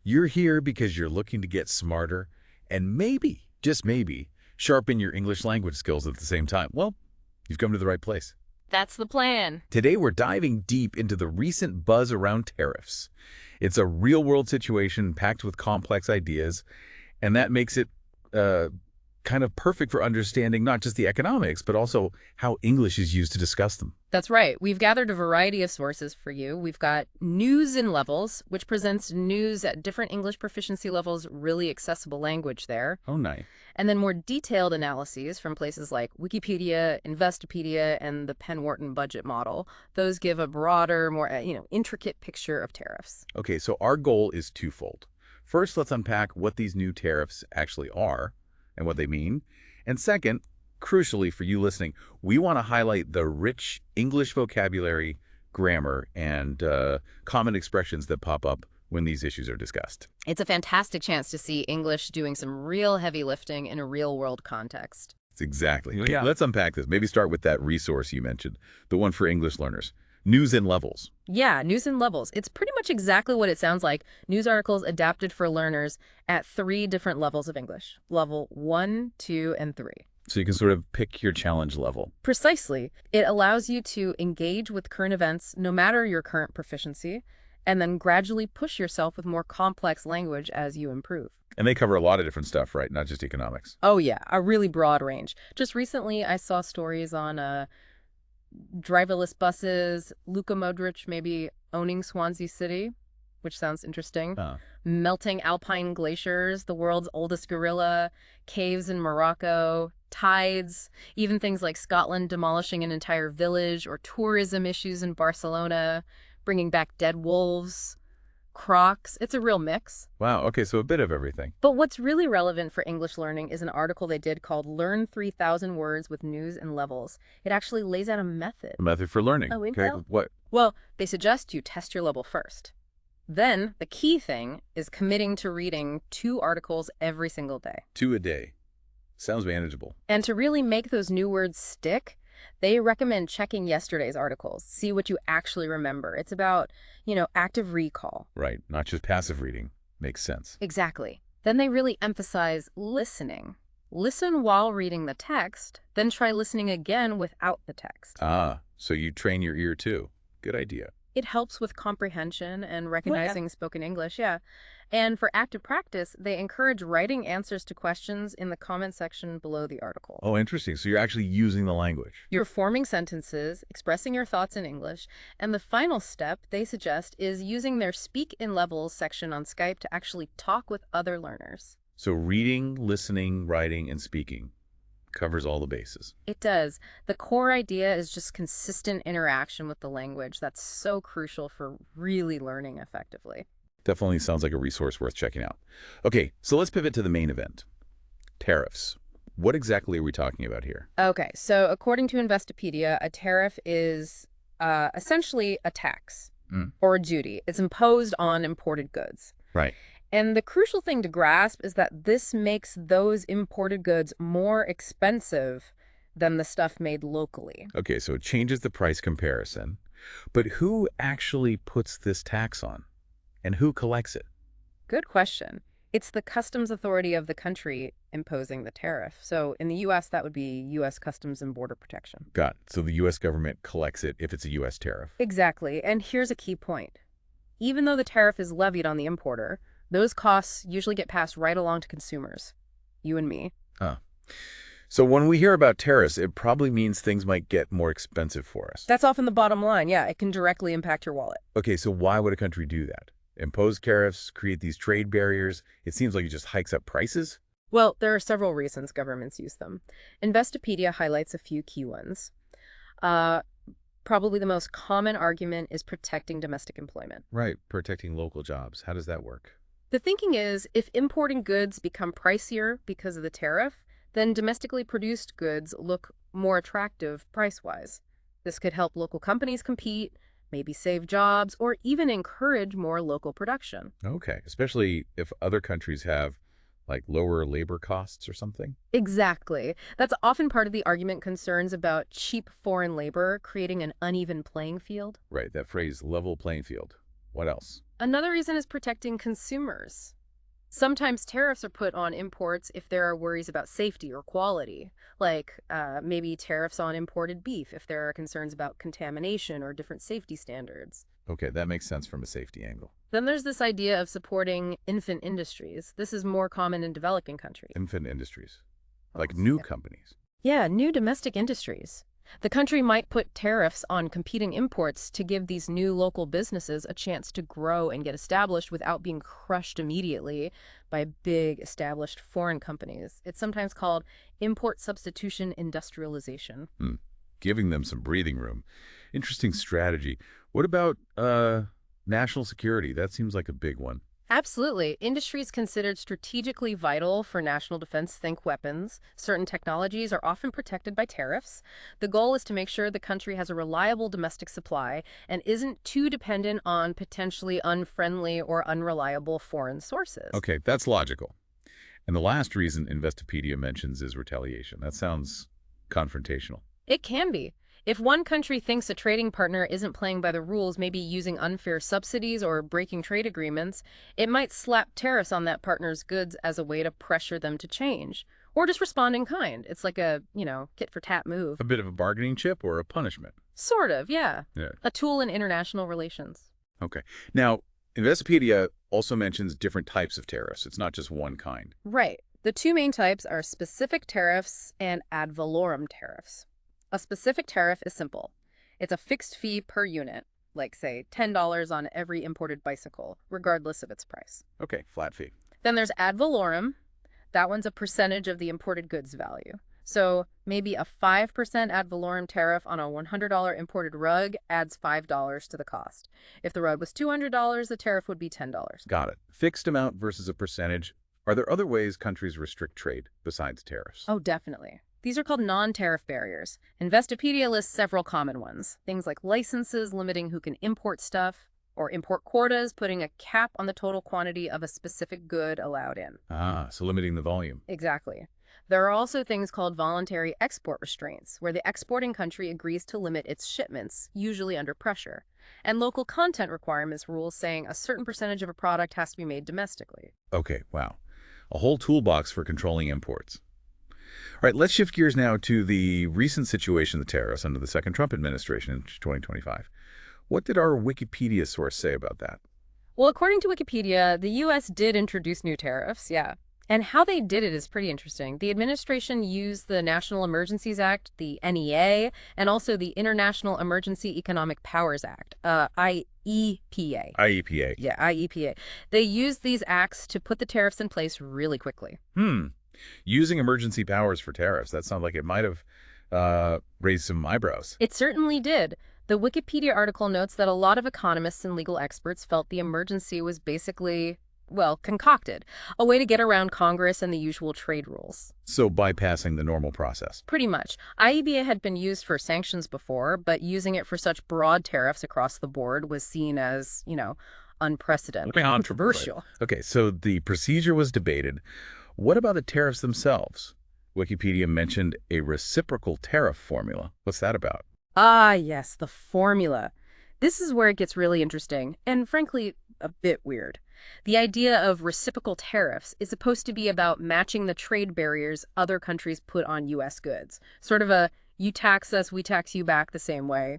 You're here because you're looking to get smarter and maybe, just maybe, sharpen your English language skills at the same time. Well, you've come to the right place. That's the plan. Today, we're diving deep into the recent buzz around tariffs. It's a real-world situation packed with complex ideas, and that makes it kind of perfect for understanding not just the economics, but also how English is used to discuss them. That's right. We've gathered a variety of sources for you. We've got News in Levels, which presents news at different English proficiency levels, really accessible language there. Oh, nice. And then more detailed analyses from places like Wikipedia, Investopedia, and the Penn-Wharton budget model. Those give a broader, more intricate picture of tariffs. Okay, so our goal is twofold. First, let's unpack what these new tariffs actually are and what they mean. And second, crucially for you listening, we want to highlight the rich English vocabulary, grammar, and common expressions that pop up when these issues are discussed. It's a fantastic chance to see English doing some real heavy lifting in a real-world context. Exactly. Okay, Yeah. let's unpack this. Maybe start with that resource you mentioned, the one for English learners. News in Levels. Yeah, News in Levels. It's pretty much exactly what it sounds like. News articles adapted for learners at 3 different levels of English. Level 1, 2, and 3. So you can sort of pick your challenge level. Precisely. It allows you to engage with current events no matter your current proficiency, and then gradually push yourself with more complex language as you improve. And they cover a lot of different stuff, right? Not just economics. Oh yeah, a really broad range. Just recently I saw stories on driverless buses, Luka Modric maybe owning Swansea City, which sounds interesting. Melting alpine glaciers, the world's oldest gorilla, caves in Morocco, tides, even things like Scotland demolishing an entire village, or tourism issues in Barcelona, bringing back dead wolves, crocs. It's a real mix. Wow, okay, so a bit of everything. But what's really relevant for English learning is an article they did called Learn 3,000 Words with News and Levels. It actually lays out a method. A method for learning. Oh, Okay, what? Well, they suggest you test your level first. Then, the key thing is committing to reading 2 articles every single day. 2 a day. Sounds manageable. And to really make those new words stick, they recommend checking yesterday's articles, see what you actually remember. It's about, active recall. Right, not just passive reading. Makes sense. Exactly. Then they really emphasize listening. Listen while reading the text, then try listening again without the text. Ah, so you train your ear too. Good idea. It helps with comprehension and recognizing spoken English, yeah. And for active practice, they encourage writing answers to questions in the comment section below the article. Oh, interesting. So you're actually using the language. You're forming sentences, expressing your thoughts in English, and the final step they suggest is using their Speak in Levels section on Skype to actually talk with other learners. So reading, listening, writing, and speaking covers all the bases. It does. The core idea is just consistent interaction with the language. That's so crucial for really learning effectively. Definitely sounds like a resource worth checking out. Okay, so let's pivot to the main event. Tariffs. What exactly are we talking about here? Okay, so according to Investopedia, a tariff is essentially a tax or a duty. It's imposed on imported goods. Right. And the crucial thing to grasp is that this makes those imported goods more expensive than the stuff made locally. Okay, so it changes the price comparison. But who actually puts this tax on? And who collects it? Good question. It's the customs authority of the country imposing the tariff. So in the U.S., that would be U.S. Customs and Border Protection. Got it. So the U.S. government collects it if it's a U.S. tariff. Exactly. And here's a key point. Even though the tariff is levied on the importer, those costs usually get passed right along to consumers, you and me. So when we hear about tariffs, it probably means things might get more expensive for us. That's often the bottom line. Yeah, it can directly impact your wallet. Okay, so why would a country do that? Impose tariffs, create these trade barriers? It seems like it just hikes up prices. Well, there are several reasons governments use them. Investopedia highlights a few key ones. Probably the most common argument is protecting domestic employment. Right, protecting local jobs. How does that work? The thinking is, if importing goods become pricier because of the tariff, then domestically produced goods look more attractive price-wise. This could help local companies compete, maybe save jobs, or even encourage more local production. Okay, especially if other countries have like lower labor costs or something? Exactly. That's often part of the argument, concerns about cheap foreign labor creating an uneven playing field. Right, that phrase, level playing field. What else? Another reason is protecting consumers. Sometimes tariffs are put on imports if there are worries about safety or quality, like maybe tariffs on imported beef if there are concerns about contamination or different safety standards. Okay, that makes sense from a safety angle. Then there's this idea of supporting infant industries. This is more common in developing countries. Infant industries, Oh, like new yeah. companies. Yeah, new domestic industries. The country might put tariffs on competing imports to give these new local businesses a chance to grow and get established without being crushed immediately by big established foreign companies. It's sometimes called import substitution industrialization. Hmm. Giving them some breathing room. Interesting strategy. What about national security? That seems like a big one. Absolutely. Industries considered strategically vital for national defense, think weapons. Certain technologies are often protected by tariffs. The goal is to make sure the country has a reliable domestic supply and isn't too dependent on potentially unfriendly or unreliable foreign sources. Okay, that's logical. And the last reason Investopedia mentions is retaliation. That sounds confrontational. It can be. If one country thinks a trading partner isn't playing by the rules, maybe using unfair subsidies or breaking trade agreements, it might slap tariffs on that partner's goods as a way to pressure them to change. Or just respond in kind. It's like a, tit for tat move. A bit of a bargaining chip or a punishment? Sort of, yeah. Yeah. A tool in international relations. Okay. Now, Investopedia also mentions different types of tariffs. It's not just one kind. Right. The two main types are specific tariffs and ad valorem tariffs. A specific tariff is simple. It's a fixed fee per unit, like, say, $10 on every imported bicycle, regardless of its price. Okay, flat fee. Then there's ad valorem. That one's a percentage of the imported goods value. So maybe a 5% ad valorem tariff on a $100 imported rug adds $5 to the cost. If the rug was $200, the tariff would be $10. Got it. Fixed amount versus a percentage. Are there other ways countries restrict trade besides tariffs? Oh, definitely. These are called non-tariff barriers. Investopedia lists several common ones. Things like licenses limiting who can import stuff, or import quotas putting a cap on the total quantity of a specific good allowed in. Ah, so limiting the volume. Exactly. There are also things called voluntary export restraints, where the exporting country agrees to limit its shipments, usually under pressure, and local content requirements rules saying a certain percentage of a product has to be made domestically. Okay, wow. A whole toolbox for controlling imports. All right, let's shift gears now to the recent situation of the tariffs under the second Trump administration in 2025. What did our Wikipedia source say about that? Well, according to Wikipedia, the U.S. did introduce new tariffs, yeah. And how they did it is pretty interesting. The administration used the National Emergencies Act, the NEA, and also the International Emergency Economic Powers Act, IEPA. IEPA. Yeah, IEPA. They used these acts to put the tariffs in place really quickly. Using emergency powers for tariffs. That sounds like it might have raised some eyebrows. It certainly did. The Wikipedia article notes that a lot of economists and legal experts felt the emergency was basically, well, concocted, a way to get around Congress and the usual trade rules. So bypassing the normal process. Pretty much. IEBA had been used for sanctions before, but using it for such broad tariffs across the board was seen as, unprecedented, controversial. Okay, so the procedure was debated. What about the tariffs themselves? Wikipedia mentioned a reciprocal tariff formula. What's that about? Ah, yes, the formula. This is where it gets really interesting, and frankly, a bit weird. The idea of reciprocal tariffs is supposed to be about matching the trade barriers other countries put on U.S. goods. Sort of a you tax us, we tax you back the same way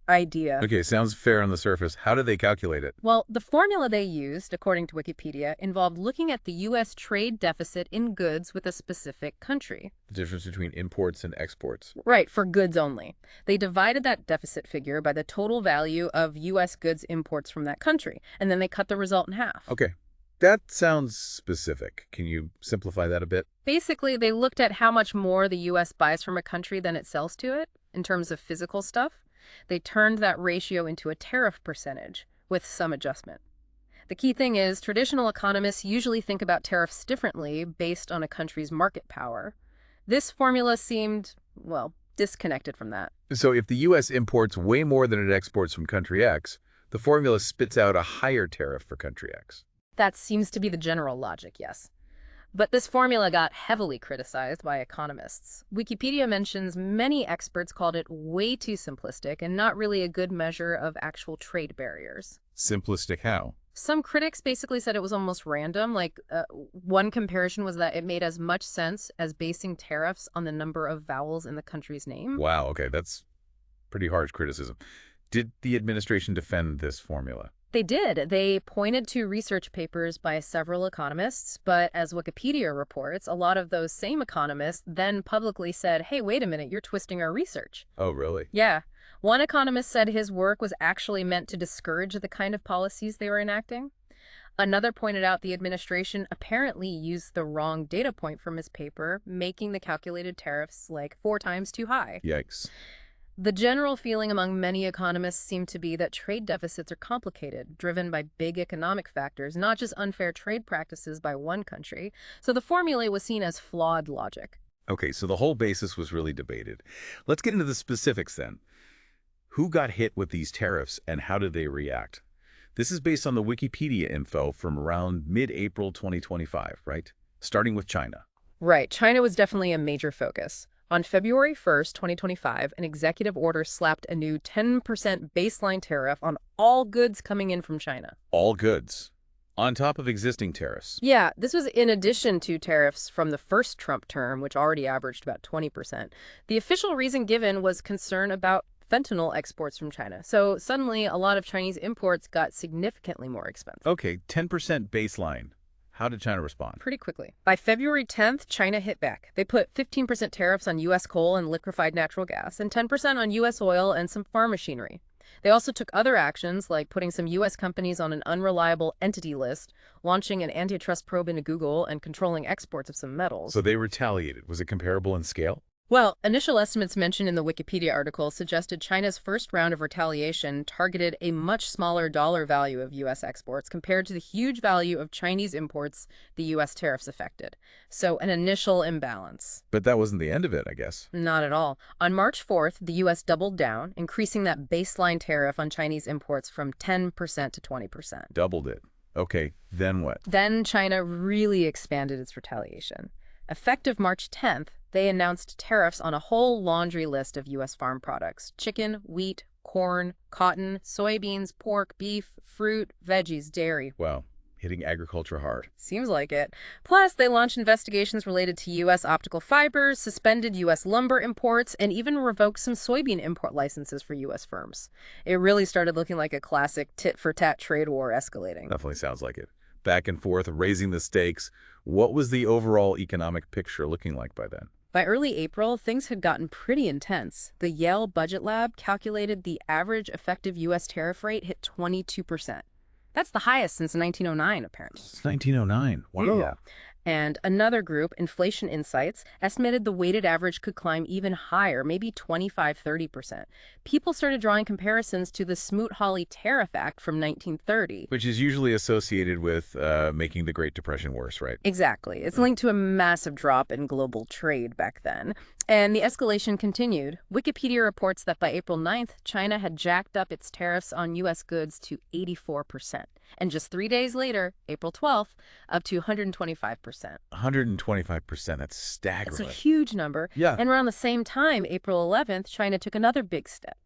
idea. Okay, sounds fair on the surface. How did they calculate it? Well, the formula they used, according to Wikipedia, involved looking at the U.S. trade deficit in goods with a specific country. The difference between imports and exports. Right, for goods only. They divided that deficit figure by the total value of U.S. goods imports from that country, and then they cut the result in half. Okay, that sounds specific. Can you simplify that a bit? Basically, they looked at how much more the U.S. buys from a country than it sells to it, in terms of physical stuff. They turned that ratio into a tariff percentage, with some adjustment. The key thing is, traditional economists usually think about tariffs differently based on a country's market power. This formula seemed, well, disconnected from that. So if the U.S. imports way more than it exports from country X, the formula spits out a higher tariff for country X. That seems to be the general logic, yes. But this formula got heavily criticized by economists. Wikipedia mentions many experts called it way too simplistic and not really a good measure of actual trade barriers. Simplistic how? Some critics basically said it was almost random. Like, one comparison was that it made as much sense as basing tariffs on the number of vowels in the country's name. Wow, okay, that's pretty harsh criticism. Did the administration defend this formula? They did. They pointed to research papers by several economists, but as Wikipedia reports, a lot of those same economists then publicly said, hey, wait a minute, you're twisting our research. Oh, really? Yeah. One economist said his work was actually meant to discourage the kind of policies they were enacting. Another pointed out the administration apparently used the wrong data point from his paper, making the calculated tariffs like 4 times too high. Yikes. The general feeling among many economists seemed to be that trade deficits are complicated, driven by big economic factors, not just unfair trade practices by one country. So the formula was seen as flawed logic. Okay, so the whole basis was really debated. Let's get into the specifics then. Who got hit with these tariffs and how did they react? This is based on the Wikipedia info from around mid-April 2025, right? Starting with China. Right. China was definitely a major focus. On February 1st, 2025, an executive order slapped a new 10% baseline tariff on all goods coming in from China. All goods. On top of existing tariffs. Yeah, this was in addition to tariffs from the first Trump term, which already averaged about 20%. The official reason given was concern about fentanyl exports from China. So suddenly, a lot of Chinese imports got significantly more expensive. Okay, 10% baseline. How did China respond? Pretty quickly. By February 10th, China hit back. They put 15% tariffs on U.S. coal and liquefied natural gas, and 10% on U.S. oil and some farm machinery. They also took other actions, like putting some U.S. companies on an unreliable entity list, launching an antitrust probe into Google, and controlling exports of some metals. So they retaliated. Was it comparable in scale? Well, initial estimates mentioned in the Wikipedia article suggested China's first round of retaliation targeted a much smaller dollar value of U.S. exports compared to the huge value of Chinese imports the U.S. tariffs affected. So an initial imbalance. But that wasn't the end of it, I guess. Not at all. On March 4th, the U.S. doubled down, increasing that baseline tariff on Chinese imports from 10% to 20%. Doubled it. Okay, then what? Then China really expanded its retaliation. Effective March 10th, they announced tariffs on a whole laundry list of U.S. farm products: chicken, wheat, corn, cotton, soybeans, pork, beef, fruit, veggies, dairy. Wow, hitting agriculture hard. Seems like it. Plus, they launched investigations related to U.S. optical fibers, suspended U.S. lumber imports, and even revoked some soybean import licenses for U.S. firms. It really started looking like a classic tit-for-tat trade war escalating. Definitely sounds like it. Back and forth, raising the stakes. What was the overall economic picture looking like by then? By early April, things had gotten pretty intense. The Yale Budget Lab calculated the average effective U.S. tariff rate hit 22%. That's the highest since 1909, apparently. It's 1909. Wow. Yeah. And another group, Inflation Insights, estimated the weighted average could climb even higher, maybe 25–30%. People started drawing comparisons to the Smoot-Hawley Tariff Act from 1930. Which is usually associated with making the Great Depression worse, right? Exactly. It's linked to a massive drop in global trade back then. And the escalation continued. Wikipedia reports that by April 9th, China had jacked up its tariffs on U.S. goods to 84%. And just 3 days later, April 12th, up to 125%. 125%. That's staggering. That's a huge number. Yeah. And around the same time, April 11th, China took another big step,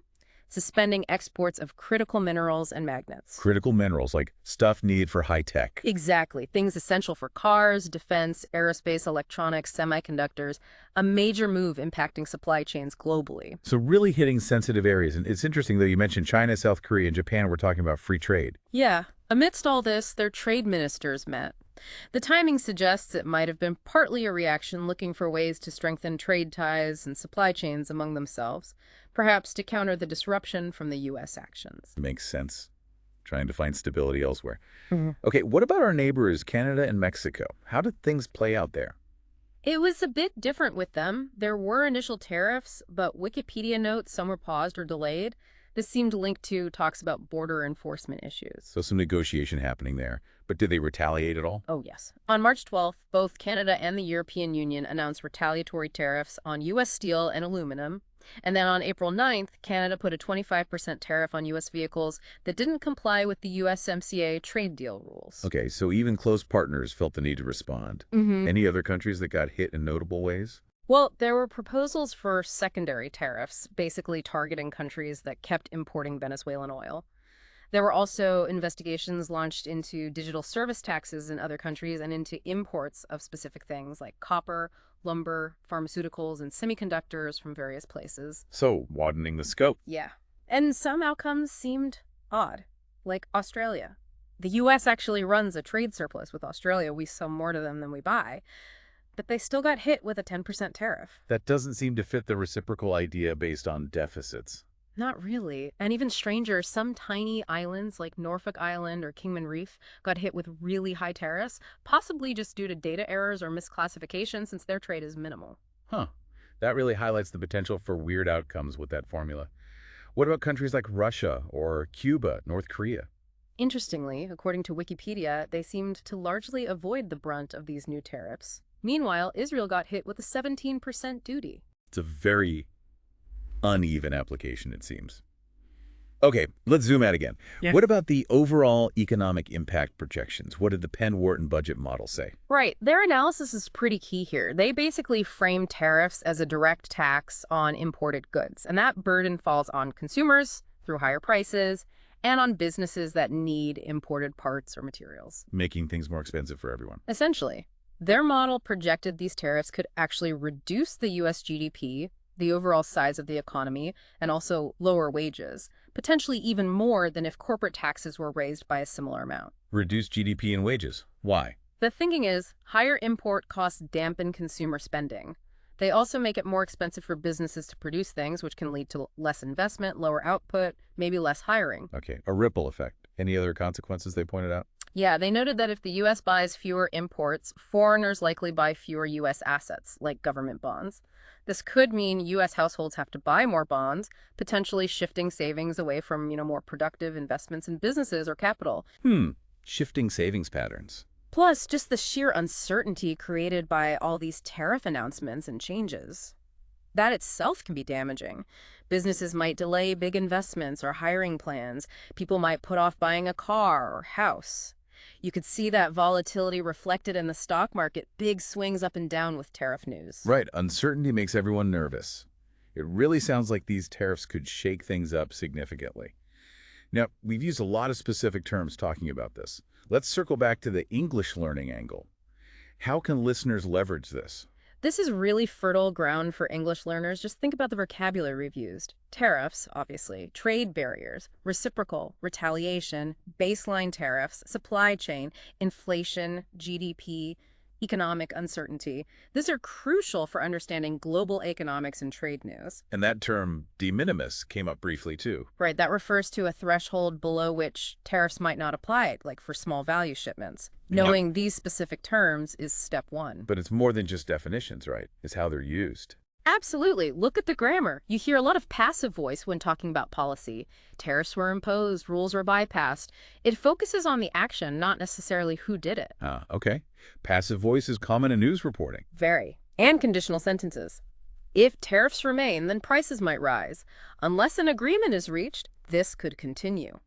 suspending exports of critical minerals and magnets. Critical minerals, like stuff needed for high tech. Exactly. Things essential for cars, defense, aerospace, electronics, semiconductors. A major move impacting supply chains globally. So really hitting sensitive areas. And it's interesting, though, you mentioned China, South Korea, and Japan were talking about free trade. Yeah. Amidst all this, their trade ministers met. The timing suggests it might have been partly a reaction looking for ways to strengthen trade ties and supply chains among themselves, perhaps to counter the disruption from the U.S. actions. Makes sense. Trying to find stability elsewhere. Mm-hmm. Okay, what about our neighbors, Canada and Mexico? How did things play out there? It was a bit different with them. There were initial tariffs, but Wikipedia notes some were paused or delayed. This seemed linked to talks about border enforcement issues. So some negotiation happening there. But did they retaliate at all? Oh, yes. On March 12th, both Canada and the European Union announced retaliatory tariffs on U.S. steel and aluminum. And then on April 9th, Canada put a 25% tariff on U.S. vehicles that didn't comply with the USMCA trade deal rules. Okay, so even close partners felt the need to respond. Mm-hmm. Any other countries that got hit in notable ways? Well, there were proposals for secondary tariffs, basically targeting countries that kept importing Venezuelan oil. There were also investigations launched into digital service taxes in other countries and into imports of specific things like copper, lumber, pharmaceuticals, and semiconductors from various places. So, widening the scope. Yeah. And some outcomes seemed odd, like Australia. The US actually runs a trade surplus with Australia. We sell more to them than we buy. But they still got hit with a 10% tariff. That doesn't seem to fit the reciprocal idea based on deficits. Not really. And even stranger, some tiny islands like Norfolk Island or Kingman Reef got hit with really high tariffs, possibly just due to data errors or misclassification since their trade is minimal. Huh. That really highlights the potential for weird outcomes with that formula. What about countries like Russia or Cuba, North Korea? Interestingly, according to Wikipedia, they seemed to largely avoid the brunt of these new tariffs. Meanwhile, Israel got hit with a 17% duty. It's a very uneven application, it seems. Okay, let's zoom out again. Yeah. What about the overall economic impact projections? What did the Penn-Wharton budget model say? Right. Their analysis is pretty key here. They basically frame tariffs as a direct tax on imported goods, and that burden falls on consumers through higher prices and on businesses that need imported parts or materials. Making things more expensive for everyone. Essentially, their model projected these tariffs could actually reduce the U.S. GDP, the overall size of the economy, and also lower wages, potentially even more than if corporate taxes were raised by a similar amount. Reduce GDP and wages. Why? The thinking is higher import costs dampen consumer spending. They also make it more expensive for businesses to produce things, which can lead to less investment, lower output, maybe less hiring. Okay, a ripple effect. Any other consequences they pointed out? Yeah, they noted that if the U.S. buys fewer imports, foreigners likely buy fewer U.S. assets, like government bonds. This could mean U.S. households have to buy more bonds, potentially shifting savings away from, more productive investments in businesses or capital. Shifting savings patterns. Plus, just the sheer uncertainty created by all these tariff announcements and changes. That itself can be damaging. Businesses might delay big investments or hiring plans. People might put off buying a car or house. You could see that volatility reflected in the stock market, big swings up and down with tariff news. Right, uncertainty makes everyone nervous. It really sounds like these tariffs could shake things up significantly. Now, we've used a lot of specific terms talking about this. Let's circle back to the English learning angle. How can listeners leverage this? This is really fertile ground for English learners. Just think about the vocabulary we've used. Tariffs, obviously, trade barriers, reciprocal, retaliation, baseline tariffs, supply chain, inflation, GDP, economic uncertainty. These are crucial for understanding global economics and trade news. And that term, de minimis, came up briefly too. Right, that refers to a threshold below which tariffs might not apply, like for small value shipments. Knowing these specific terms is step one. But it's more than just definitions, right? It's how they're used. Absolutely. Look at the grammar. You hear a lot of passive voice when talking about policy. Tariffs were imposed, rules were bypassed. It focuses on the action, not necessarily who did it. Okay. Passive voice is common in news reporting. Very. And conditional sentences. If tariffs remain, then prices might rise. Unless an agreement is reached, this could continue.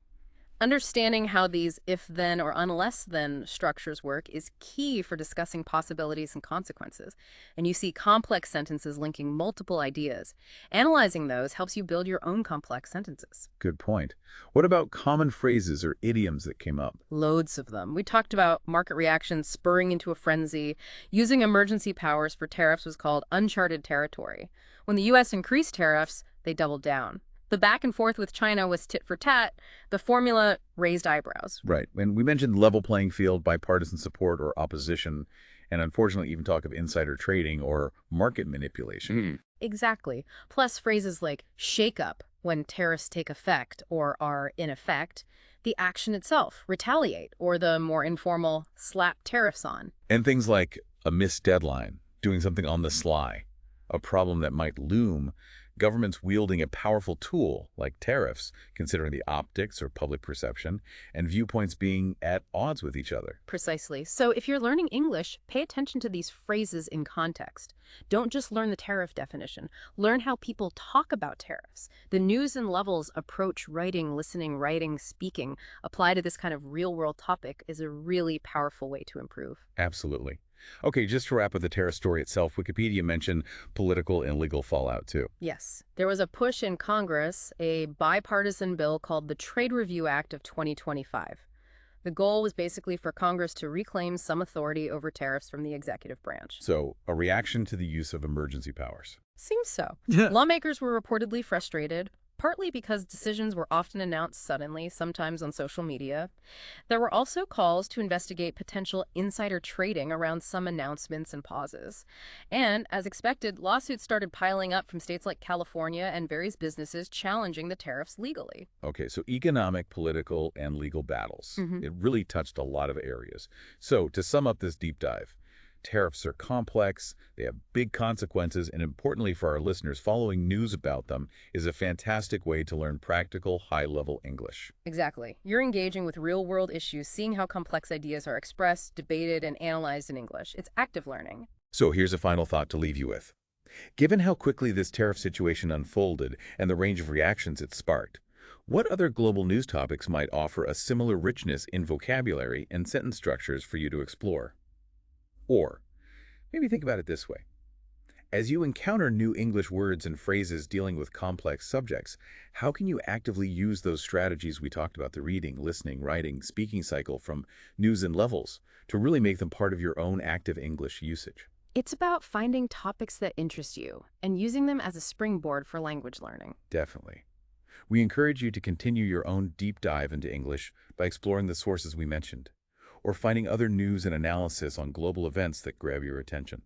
Understanding how these if-then or unless-then structures work is key for discussing possibilities and consequences. And you see complex sentences linking multiple ideas. Analyzing those helps you build your own complex sentences. Good point. What about common phrases or idioms that came up? Loads of them. We talked about market reactions spurring into a frenzy. Using emergency powers for tariffs was called uncharted territory. When the U.S. increased tariffs, they doubled down. The back and forth with China was tit for tat. The formula raised eyebrows. Right. And we mentioned level playing field, bipartisan support, or opposition, and unfortunately even talk of insider trading or market manipulation. Exactly. Plus phrases like shake up when tariffs take effect or are in effect, the action itself, retaliate, or the more informal slap tariffs on. And things like a missed deadline, doing something on the sly, a problem that might loom, governments wielding a powerful tool like tariffs, considering the optics or public perception, and viewpoints being at odds with each other. Precisely. So if you're learning English, pay attention to these phrases in context. Don't just learn the tariff definition. Learn how people talk about tariffs. The news and levels approach writing, listening, writing, speaking apply to this kind of real-world topic is a really powerful way to improve. Absolutely. Okay, just to wrap up the tariff story itself, Wikipedia mentioned political and legal fallout too. Yes. There was a push in Congress, a bipartisan bill called the Trade Review Act of 2025. The goal was basically for Congress to reclaim some authority over tariffs from the executive branch. So, a reaction to the use of emergency powers. Seems so. Yeah. Lawmakers were reportedly frustrated, partly because decisions were often announced suddenly, sometimes on social media. There were also calls to investigate potential insider trading around some announcements and pauses. And, as expected, lawsuits started piling up from states like California and various businesses challenging the tariffs legally. Okay, so economic, political, and legal battles. It really touched a lot of areas. So, to sum up this deep dive, tariffs are complex, they have big consequences, and importantly for our listeners, following news about them is a fantastic way to learn practical, high-level English. Exactly. You're engaging with real-world issues, seeing how complex ideas are expressed, debated, and analyzed in English. It's active learning. So here's a final thought to leave you with. Given how quickly this tariff situation unfolded and the range of reactions it sparked, what other global news topics might offer a similar richness in vocabulary and sentence structures for you to explore? Or maybe think about it this way. As you encounter new English words and phrases dealing with complex subjects, how can you actively use those strategies we talked about, the reading, listening, writing, speaking cycle from news and levels, to really make them part of your own active English usage? It's about finding topics that interest you and using them as a springboard for language learning. Definitely. We encourage you to continue your own deep dive into English by exploring the sources we mentioned, or finding other news and analysis on global events that grab your attention.